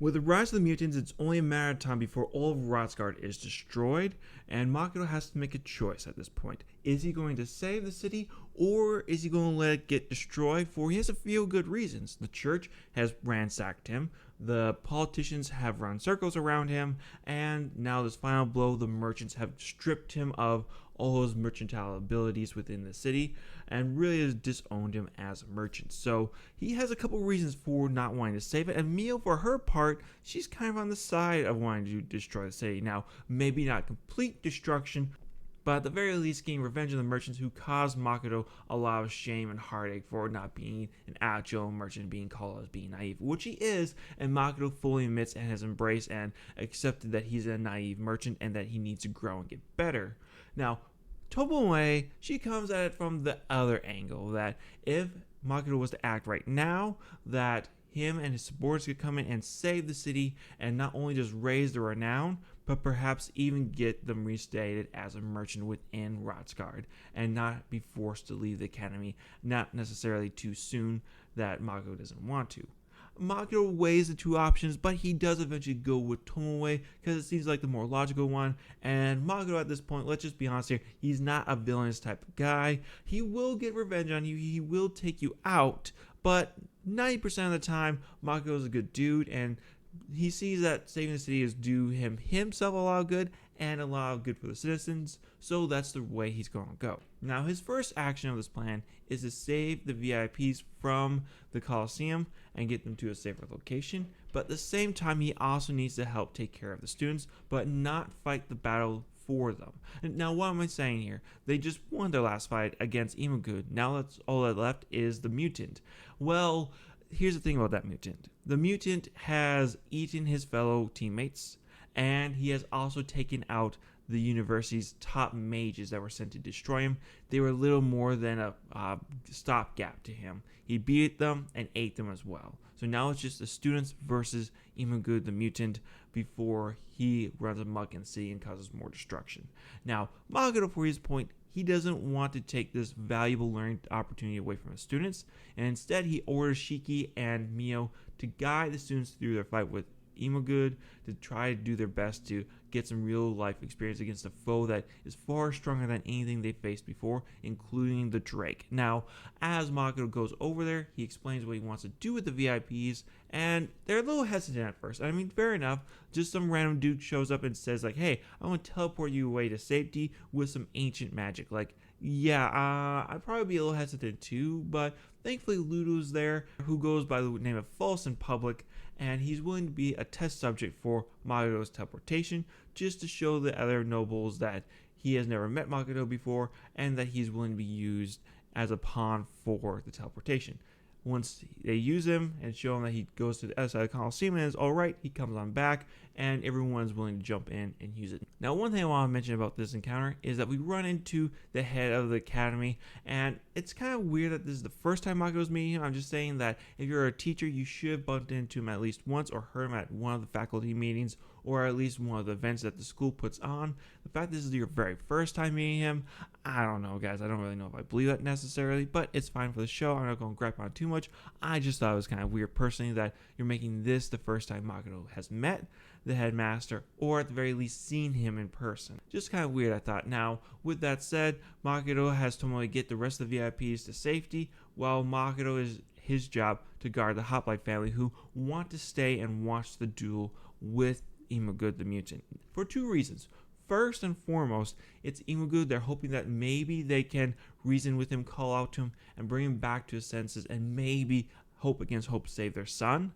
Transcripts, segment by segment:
With the rise of the mutants, it's only a matter of time before all of Rotsgard is destroyed, and Makoto has to make a choice at this point. Is he going to save the city, or is he going to let it get destroyed? For he has a few good reasons. The church has ransacked him, the politicians have run circles around him, and now this final blow, the merchants have stripped him of all his mercantile abilities within the city and really has disowned him as a merchant. So he has a couple reasons for not wanting to save it. And Mio, for her part, she's kind of on the side of wanting to destroy the city. Now, maybe not complete destruction, but at the very least getting revenge on the merchants who caused Makoto a lot of shame and heartache for not being an actual merchant, being called as being naive, which he is, and Makoto fully admits and has embraced and accepted that he's a naive merchant and that he needs to grow and get better. Now, Tomoe, she comes at it from the other angle, that if Makoto was to act right now, that him and his supporters could come in and save the city and not only just raise their renown, but perhaps even get them restated as a merchant within Rotsgard and not be forced to leave the academy, not necessarily too soon that Makoto doesn't want to. Makoto weighs the two options, but he does eventually go with Tomoe because it seems like the more logical one. And Makoto at this point, let's just be honest here, he's not a villainous type of guy. He will get revenge on you, he will take you out, but 90% of the time, Makoto is a good dude, and he sees that saving the city is due himself a lot of good and a lot of good for the citizens, so that's the way he's going to go. Now, his first action of this plan is to save the VIPs from the Coliseum and get them to a safer location, but at the same time, he also needs to help take care of the students, but not fight the battle for them. Now, what am I saying here? They just won their last fight against Imagud. Now that's all that left is the mutant. Well, here's the thing about that mutant. The mutant has eaten his fellow teammates, and he has also taken out the university's top mages that were sent to destroy him. They were little more than a stopgap to him. He beat them and ate them as well. So now it's just the students versus Imagud the mutant before he runs amok in the city and causes more destruction. Now, Makoto, for his point, he doesn't want to take this valuable learning opportunity away from his students, and instead he orders Shiki and Mio to guide the students through their fight with Imagud, to try to do their best to get some real life experience against a foe that is far stronger than anything they faced before, including the Drake. Now, as Makoto goes over there, he explains what he wants to do with the VIPs, and they're a little hesitant at first. I mean, fair enough, just some random dude shows up and says like, hey, I want to teleport you away to safety with some ancient magic. Like, yeah, I'd probably be a little hesitant too, but thankfully Ludo's there, who goes by the name of False in public, and he's willing to be a test subject for Makoto's teleportation, just to show the other nobles that he has never met Makoto before, and that he's willing to be used as a pawn for the teleportation. Once they use him and show him that he goes to the other side of the Coliseum and is alright, he comes on back, and everyone is willing to jump in and use it. Now, one thing I want to mention about this encounter is that we run into the head of the academy, and it's kind of weird that this is the first time Makoto's meeting him. I'm just saying that if you're a teacher, you should have bumped into him at least once or heard him at one of the faculty meetings or at least one of the events that the school puts on. The fact this is your very first time meeting him, I don't know, guys. I don't really know if I believe that necessarily, but it's fine for the show. I'm not going to gripe on it too much. I just thought it was kind of weird personally that you're making this the first time Makoto has met the headmaster, or at the very least seen him in person. Just kind of weird, I thought. Now, with that said, Makoto has Tomoe get the rest of the VIPs to safety, while Makoto is his job to guard the Hoplite family, who want to stay and watch the duel with Imagud the mutant for two reasons. First and foremost, it's Imagud. They're hoping that maybe they can reason with him, call out to him, and bring him back to his senses, and maybe hope against hope save their son.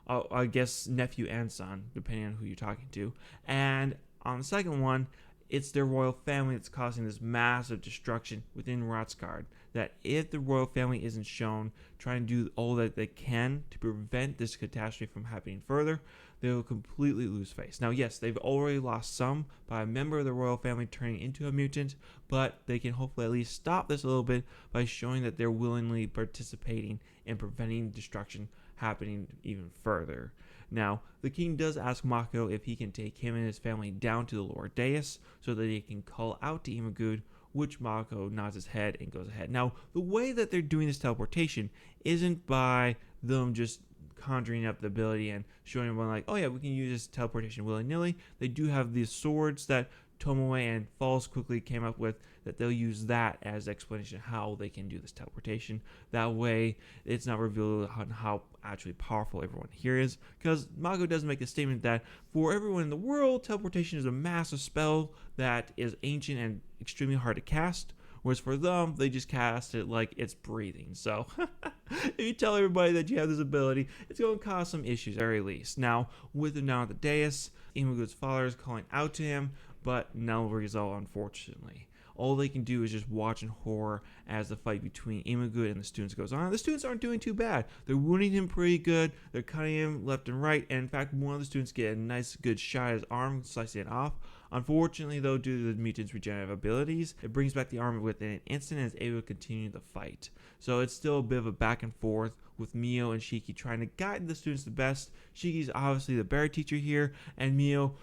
I guess nephew and son, depending on who you're talking to. And on the second one, it's their royal family that's causing this massive destruction within Rotsgard. That if the royal family isn't shown trying to do all that they can to prevent this catastrophe from happening further, they will completely lose face. Now, yes, they've already lost some by a member of the royal family turning into a mutant, but they can hopefully at least stop this a little bit by showing that they're willingly participating in preventing destruction happening even further. Now, the king does ask Makoto if he can take him and his family down to the lower dais so that he can call out to Imagud, which Makoto nods his head and goes ahead. Now, the way that they're doing this teleportation isn't by them just conjuring up the ability and showing everyone like, oh yeah, we can use this teleportation willy-nilly. They do have these swords that Tomoe and Falls quickly came up with, that they'll use that as explanation how they can do this teleportation. That way, it's not revealed on how actually powerful everyone here is, because Mako does make a statement that for everyone in the world, teleportation is a massive spell that is ancient and extremely hard to cast. Whereas for them, they just cast it like it's breathing. So if you tell everybody that you have this ability, it's going to cause some issues at the very least. Now, with him now at the dais, Imagu's father is calling out to him, but no result, unfortunately. All they can do is just watch in horror as the fight between Imagu and the students goes on. The students aren't doing too bad. They're wounding him pretty good. They're cutting him left and right. And in fact, one of the students get a nice good shot at his arm, slicing it off. Unfortunately, though, due to the mutant's regenerative abilities, it brings back the arm within an instant and is able to continue the fight. So it's still a bit of a back and forth with Mio and Shiki trying to guide the students the best. Shiki's obviously the better teacher here, and Mio,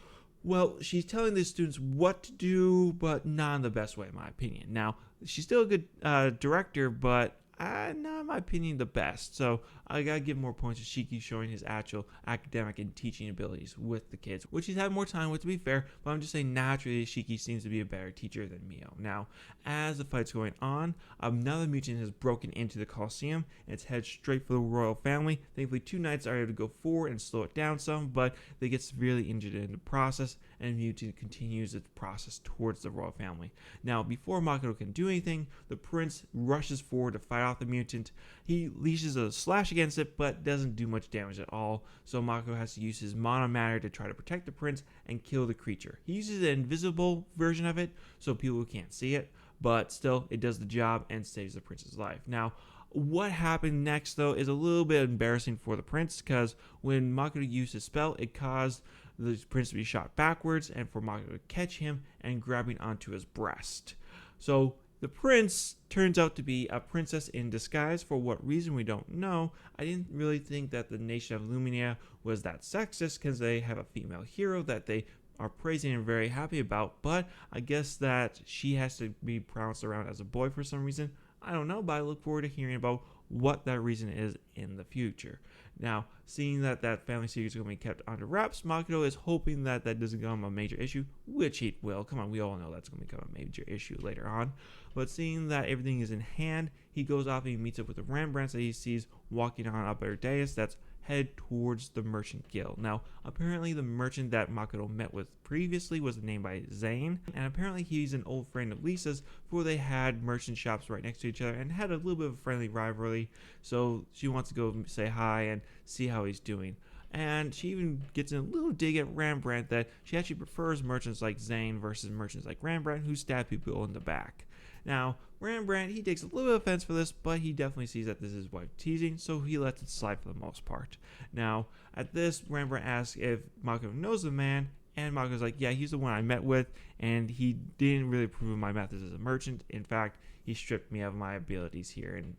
well, she's telling the students what to do, but not in the best way, in my opinion. Now, she's still a good director, but not, in my opinion, the best. So I gotta give more points to Shiki showing his actual academic and teaching abilities with the kids, which he's had more time with, to be fair. But I'm just saying, naturally, Shiki seems to be a better teacher than Mio. Now, as the fight's going on, another mutant has broken into the Coliseum and it's headed straight for the royal family. Thankfully, two knights are able to go forward and slow it down some, but they get severely injured in the process, and mutant continues its process towards the royal family. Now, before Makoto can do anything, the prince rushes forward to fight off the mutant. He leashes a slash against it, but doesn't do much damage at all, so Makoto has to use his mana matter to try to protect the prince and kill the creature. He uses an invisible version of it, so people can't see it, but still, it does the job and saves the prince's life. Now, what happened next, though, is a little bit embarrassing for the prince, because when Makoto used his spell, it caused the prince to be shot backwards, and for Makoto to catch him and grabbing onto his breast. So the prince turns out to be a princess in disguise. For what reason, we don't know. I didn't really think that the nation of Lumina was that sexist, because they have a female hero that they are praising and very happy about, but I guess that she has to be pronounced around as a boy for some reason. I don't know, but I look forward to hearing about what that reason is in the future. Now, seeing that family secret is going to be kept under wraps, Makoto is hoping that doesn't become a major issue, which it will. Come on, we all know that's going to become a major issue later on. But seeing that everything is in hand, he goes off and he meets up with the Rembrandts that he sees walking on up their dais that's head towards the Merchant Guild. Now, apparently the merchant that Makoto met with previously was named by Zane, and apparently he's an old friend of Lisa's, for they had merchant shops right next to each other and had a little bit of a friendly rivalry, so she wants to go say hi and see how he's doing. And she even gets in a little dig at Rembrandt that she actually prefers merchants like Zane versus merchants like Rembrandt who stab people in the back. Now, Rembrandt, he takes a little bit of offense for this, but he definitely sees that this is wife teasing, so he lets it slide for the most part. Now, at this, Rembrandt asks if Makoto knows the man, and Makoto's like, yeah, he's the one I met with, and he didn't really approve of my methods as a merchant. In fact, he stripped me of my abilities here in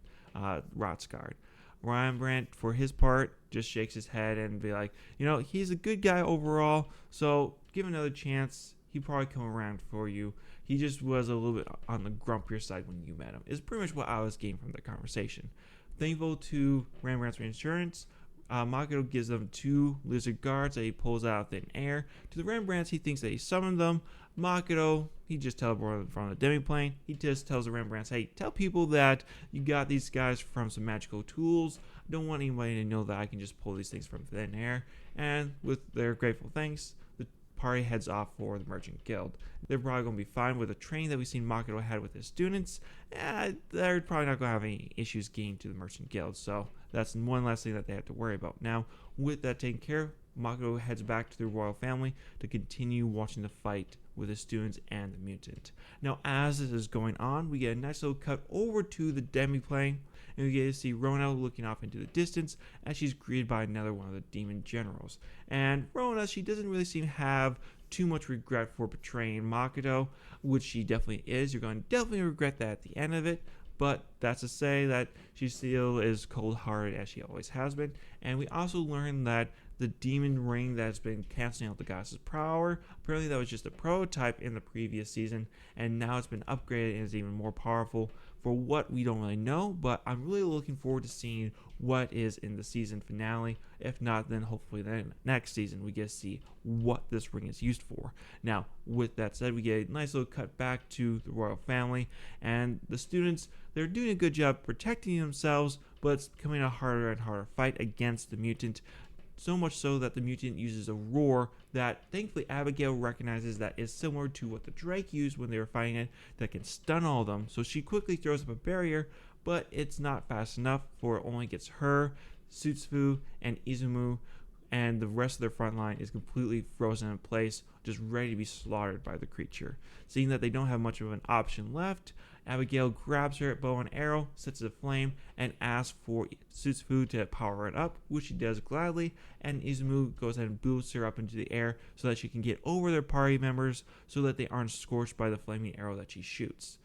Rotsgard. Rembrandt, for his part, just shakes his head and be like, he's a good guy overall, so give him another chance. He'd probably come around for you. He just was a little bit on the grumpier side when you met him, is pretty much what I was getting from the conversation. Thankful to Rembrandt's reassurance, Makoto gives them 2 lizard guards that he pulls out of thin air. To the Rembrandts, he thinks that he summoned them. Makoto, he just teleported them from the demi-plane. He just tells the Rembrandts, hey, tell people that you got these guys from some magical tools. I don't want anybody to know that I can just pull these things from thin air. And with their grateful thanks, the party heads off for the Merchant Guild. They're probably going to be fine with the training that we've seen Makoto had with his students. They're probably not going to have any issues getting to the Merchant Guild, so that's one less thing that they have to worry about. Now, with that taken care of, Makoto heads back to the royal family to continue watching the fight with his students and the mutant. Now, as this is going on, we get a nice little cut over to the demi-plane, and we get to see Rona looking off into the distance as she's greeted by another one of the demon generals. And Rona, she doesn't really seem to have too much regret for betraying Makoto, which she definitely is. You're going to definitely regret that at the end of it, but that's to say that she still is cold-hearted as she always has been. And we also learned that the demon ring that's been canceling out the goddess's power, apparently that was just a prototype in the previous season, and now it's been upgraded and is even more powerful for what we don't really know, but I'm really looking forward to seeing what is in the season finale. If not, then hopefully then next season we get to see what this ring is used for. Now, with that said, we get a nice little cut back to the royal family, and the students, they're doing a good job protecting themselves, but it's becoming a harder and harder fight against the mutant. So much so that the mutant uses a roar that thankfully Abigail recognizes that is similar to what the Drake used when they were fighting it, that can stun all of them. So she quickly throws up a barrier, but it's not fast enough, for it only gets her, Sutsufu, and Izumu, and the rest of their front line is completely frozen in place, just ready to be slaughtered by the creature. Seeing that they don't have much of an option left, Abigail grabs her bow and arrow, sets it aflame, and asks for Sutsufu to power it up, which she does gladly, and Izumu goes ahead and boosts her up into the air so that she can get over their party members so that they aren't scorched by the flaming arrow that she shoots.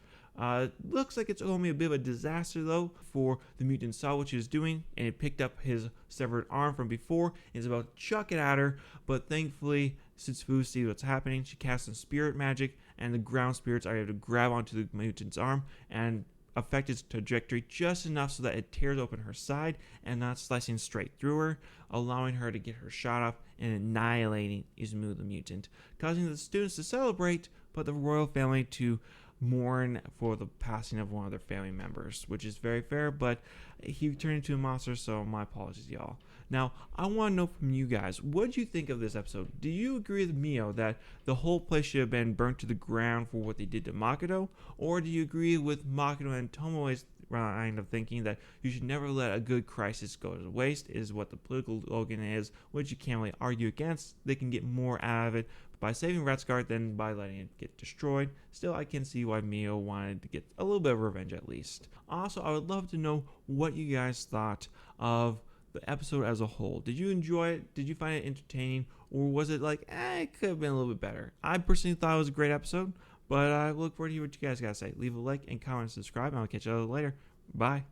Looks like it's only a bit of a disaster though, for the mutant saw what she was doing and it picked up his severed arm from before and is about to chuck it at her, but thankfully Sutsufu sees what's happening. She casts some spirit magic and the ground spirits are able to grab onto the mutant's arm and affect its trajectory just enough so that it tears open her side and not slicing straight through her, allowing her to get her shot off and annihilating Izumu the mutant, causing the students to celebrate but the royal family to mourn for the passing of one of their family members, which is very fair, but he turned into a monster, so my apologies, y'all. Now, I want to know from you guys, what did you think of this episode? Do you agree with Mio that the whole place should have been burnt to the ground for what they did to Makoto? Or do you agree with Makoto and Tomoe's line of thinking that you should never let a good crisis go to waste, is what the political slogan is, which you can't really argue against? They can get more out of it by saving Ratsgard than by letting it get destroyed. Still, I can see why Mio wanted to get a little bit of revenge at least. Also, I would love to know what you guys thought of the episode as a whole. Did you enjoy it? Did you find it entertaining? Or was it like, it could have been a little bit better? I personally thought it was a great episode, but I look forward to hear what you guys got to say. Leave a like and comment and subscribe, and I'll catch you later. Bye.